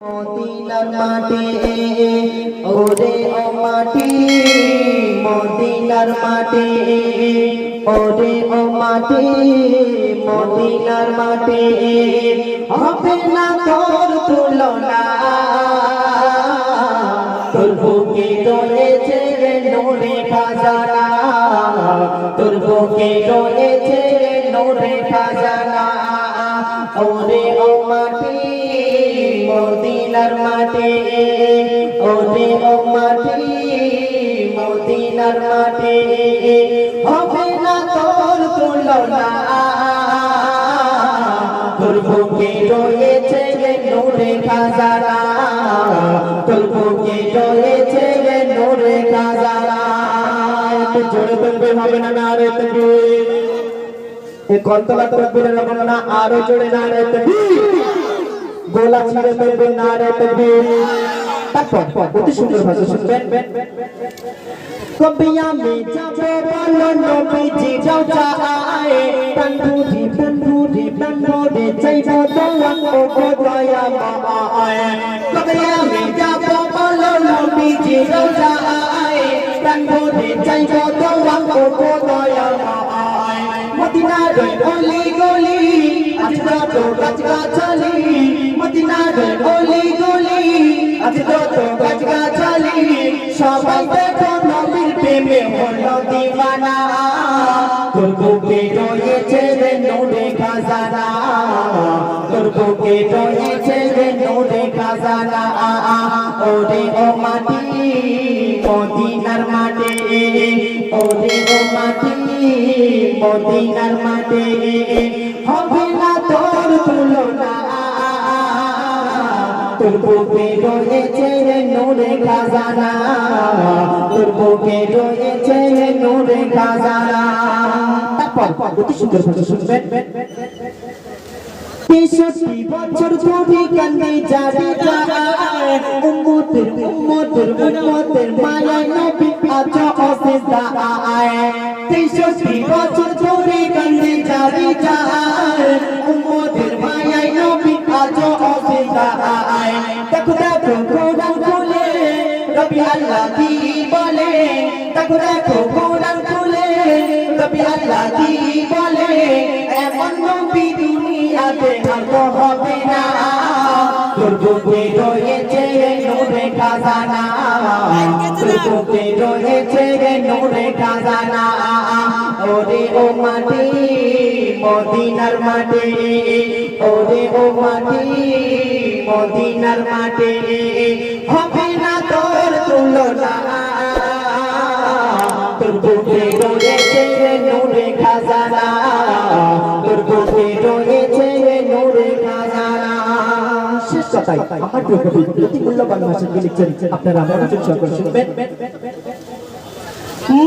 মদিনার মাটি ওরে ও মাটি মদিনার মাটি ওরে ও মাটি মদিনার মাটি হবে না তোর তুলনা তোর বুকে রয়েছে নূরে খাজানা তোর বুকে রয়েছে নূরে খাজানা ওরে ও মাটি মদিনার মাটি ওরে ও মাটি মদিনার মাটি হবে না তোর তুলনা তোর বুকে রয়েছে নূরে খাজানা তোর বুকে রয়েছে নূরে খাজানা একটু জোরে বলবে হবে না নারে তাকবীর এই কন্তলা তাকবীরের বর্ণনা আরো জোরে নারে তাকবীর গোলা ছিঁড়ে ফেলবে নারে তাকবীর তারপর অতি সুন্দর ভাষা শুনবেন কবে আমি যাবো বলো নবীজি যাও যায় তন্দুরি তন্দুরি তন্দুরি চাইবো দোয়া ও দয়া মায় কবে আমি যাবো বলো নবীজি যাও যায় তন্দুরি চাইবো দোয়া ও দয়া মায় মদিনার গলি গলি আজকে তো গাছগাছালি মদিনার গলি গলি আজকে তো গাছগাছালি সবাই দেখো নবীর প্রেমে হলো দিওয়ানা তোর বুকে রয়েছে নূরে খাজানা তোর বুকে রয়েছে নূরে খাজানা ওরে ও মাটি মদিনার মাটি ওরে ও মাটি মদিনার মাটি হবে না তোর তুলনা তোর বুকে রয়েছে নূরে খাজানা তোর বুকে রয়েছে নূরে খাজানা তারপর অতি সুন্দর ভাষা শুনবেন ৬৩ বছর ধরে কান্দে জারি যায় উম্মতের মায়ায় নবী আজ অসিজদায় ৬৩ বছর ধরে কান্দে জারি যায় উম্মতের মায়ায় নবী আজ অসিজদায় দেখো দেখো কোরআন খুলে রবি আল্লাহ কি বলে দেখো দেখো কোরআন খুলে রবি আল্লাহ কি বলে এমন নবী দুনিয়াতে আর হবে না তোর বুকে রয়েছে নূরে খাজানা তোর বুকে রয়েছে নূরে খাজানা ওরে ও মাটি মদিনার মাটি ওরে ও মাটি মদিনার মাটি হবে না তোর তুলনা তোর বুকে রয়েছে নূরে খাজানা তোর বুকে রয়েছে নূরে খাজানা শেষ কথাই আমার প্রিয় কবি অতি মূল্যবান ভাষণ লিখছেন আপনারা মনোযোগ সহকারে শুনবেন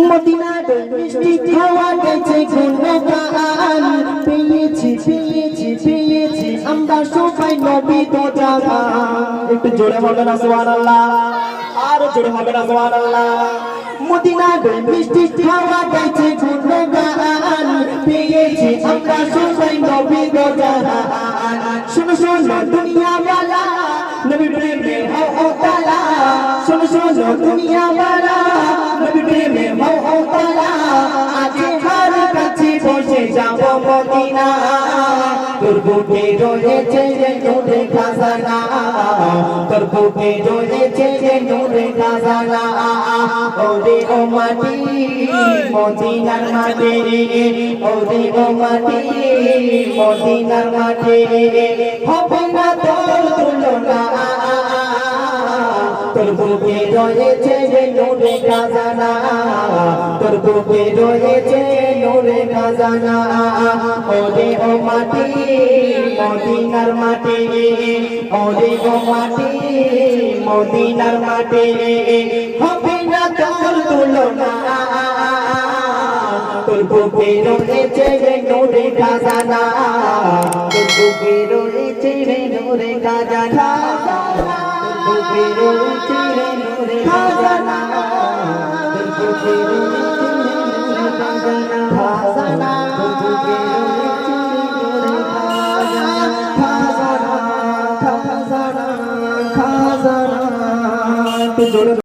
মদিনার মিষ্টি হাওয়া গেছে গুণগান পেয়েছি পেয়েছি পেয়েছি আমরা সবাই নবী তো জাগান একটু জোরে বলবেন সুবহানাল্লাহ আরো জোরে বলবেন সুবহানাল্লাহ মদিনার মিষ্টি হাওয়া গেছে গুণগান পেয়েছি আমরা সবাই নবী তো জাগান শোনো শোনো দুনিয়াওয়ালা নবী প্রেমে হও তালা শোনো শোনো দুনিয়াওয়ালা নবী প্রেমে হও তালা আজ হার কাছে বসে যাব মদিনা তোর বুকে রয়েছে নূরে খাজানা তোর বুকে রয়েছে নূরে খাজানা ওরে ও মাটি মদিনার মাটি ওরে ও মাটি মদিনার মাটি হবে না তোর তুলনা তোর বুকে রয়েছে নূরে খাজানা তোর বুকে রয়েছে নূরে খাজানা ওরে ও মাটি মদিনার মাটি ওরে ও মাটি মদিনার মাটি হবে না তোর তুলনা তোর বুকে রয়েছে নূরে খাজানা তোর বুকে রয়েছে নূরে খাজানা তোর বুকে রয়েছে নূরে খাজানা তোর বুকে রয়েছে নূরে খাজানা তোর বুকে রয়েছে নূরে খাজানা একটু জোরে